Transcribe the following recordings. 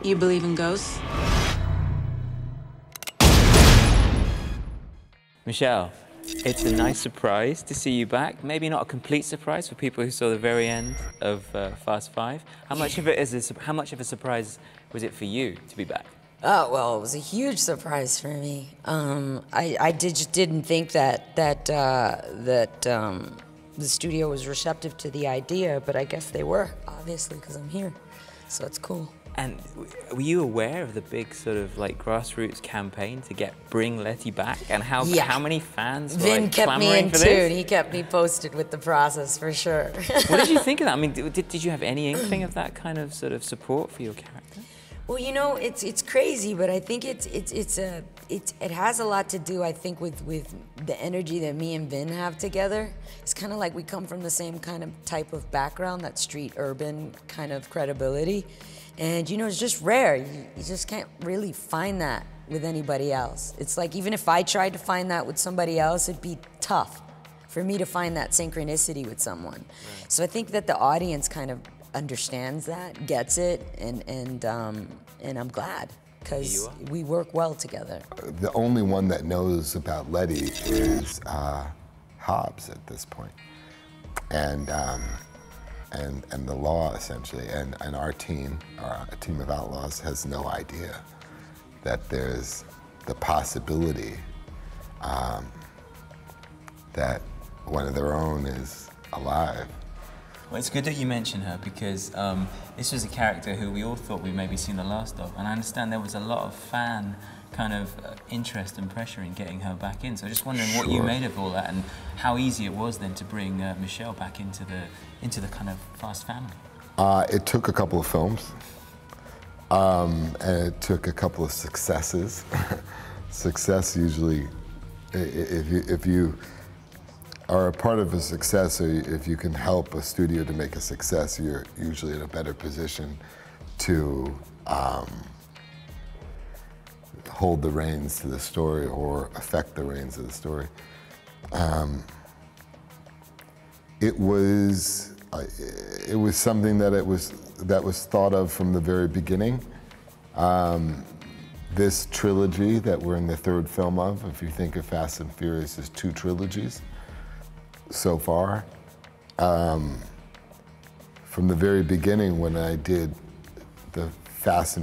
You believe in ghosts? Michelle, it's a nice surprise to see you back. Maybe not a complete surprise for people who saw the very end of Fast 5. How much of a surprise was it for you to be back? Oh, well, it was a huge surprise for me. Just didn't think that the studio was receptive to the idea, but I guess they were, obviously, because I'm here. So it's cool. And were you aware of the big sort of like grassroots campaign to bring Letty back, and how many fans were Vin like, kept me clamoring in for tune. this? He kept me posted with the process for sure. What did you think of that? I mean, did you have any inkling of that kind of sort of support for your character? Well, you know, it's crazy, but I think it has a lot to do, I think, with the energy that me and Vin have together. It's kind of like we come from the same kind of type of background, that street urban kind of credibility. And, you know, it's just rare. You just can't really find that with anybody else. It's like, even if I tried to find that with somebody else, it'd be tough for me to find that synchronicity with someone. Right. So I think that the audience kind of understands that, gets it, and I'm glad, because we work well together. The only one that knows about Letty is Hobbs at this point. And the law, essentially, and our team, a team of outlaws, has no idea that there's the possibility that one of their own is alive. Well, it's good that you mention her, because this was a character who we all thought we'd maybe seen the last of, and I understand there was a lot of fan kind of interest and pressure in getting her back in. So I'm just wondering what you made of all that, and how easy it was then to bring Michelle back into the kind of Fast family. It took a couple of films, and it took a couple of successes. Success usually, if you are a part of a success, or if you can help a studio to make a success, you're usually in a better position to hold the reins to the story or affect the reins of the story. It was something that was thought of from the very beginning. This trilogy that we're in the third film of, if you think of Fast and Furious as two trilogies so far, from the very beginning when I did the Fast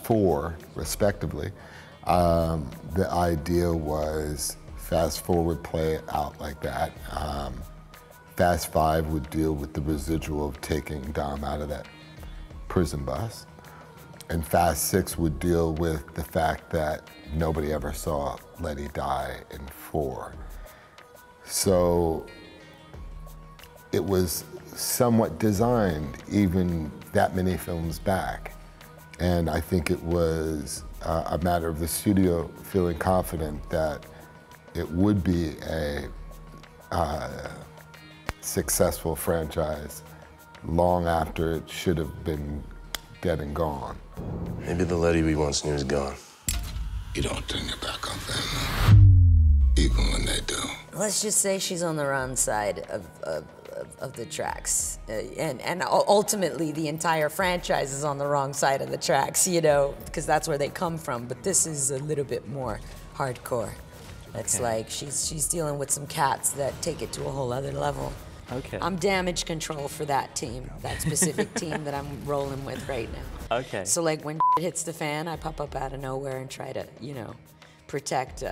4, respectively, the idea was Fast 4 would play out like that. Fast 5 would deal with the residual of taking Dom out of that prison bus. And Fast 6 would deal with the fact that nobody ever saw Letty die in 4. So it was somewhat designed even that many films back. And I think it was a matter of the studio feeling confident that it would be a successful franchise long after it should have been dead and gone. Maybe the Letty we once knew is gone. You don't turn your back on them, even when they do. Let's just say she's on the wrong side of the tracks. And ultimately, the entire franchise is on the wrong side of the tracks, you know, because that's where they come from. But this is a little bit more hardcore. It's like she's dealing with some cats that take it to a whole other level. Okay. I'm damage control for that team, that specific team that I'm rolling with right now. Okay. So like when it hits the fan, I pop up out of nowhere and try to, you know, protect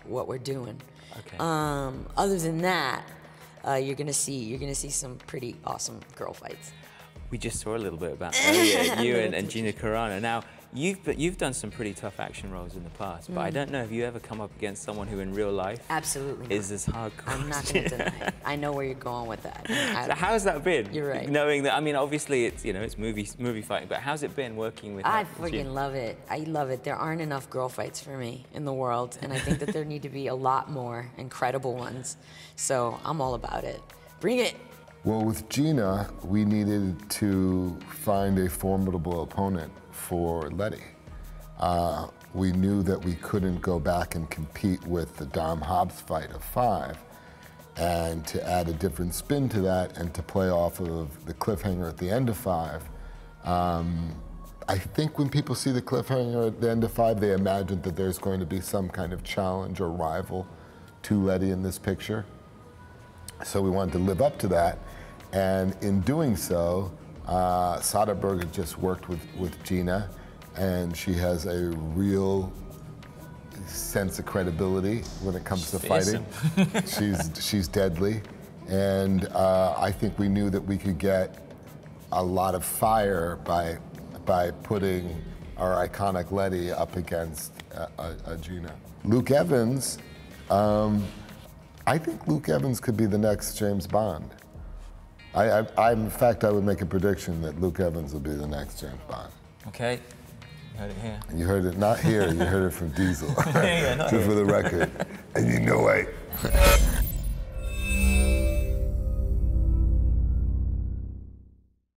what we're doing. Okay. Other than that, you're gonna see some pretty awesome girl fights. We just saw a little bit about that, you and Gina Carano. Now, you've done some pretty tough action roles in the past, but I don't know if you ever come up against someone who in real life absolutely is as hardcore. I'm not going to deny it. I know where you're going with that. So how's that been? You're right. Knowing that, I mean, obviously it's, you know, it's movie fighting, but how's it been working with I freaking love it. I love it. There aren't enough girl fights for me in the world, and I think that there need to be a lot more incredible ones. So I'm all about it. Bring it. Well, with Gina, we needed to find a formidable opponent for Letty. We knew that we couldn't go back and compete with the Dom Hobbs fight of 5, and to add a different spin to that and to play off of the cliffhanger at the end of 5, I think when people see the cliffhanger at the end of 5, they imagine that there's going to be some kind of challenge or rival to Letty in this picture. So we wanted to live up to that. And in doing so, Soderbergh just worked with Gina, and she has a real sense of credibility when it comes to fighting. She's deadly. And I think we knew that we could get a lot of fire by putting our iconic Letty up against a Gina. Luke Evans, I think Luke Evans could be the next James Bond. In fact, I would make a prediction that Luke Evans will be the next James Bond. Okay, you heard it here. You heard it not here, you heard it from Diesel. Yeah, not Just here. for the record. And you know what?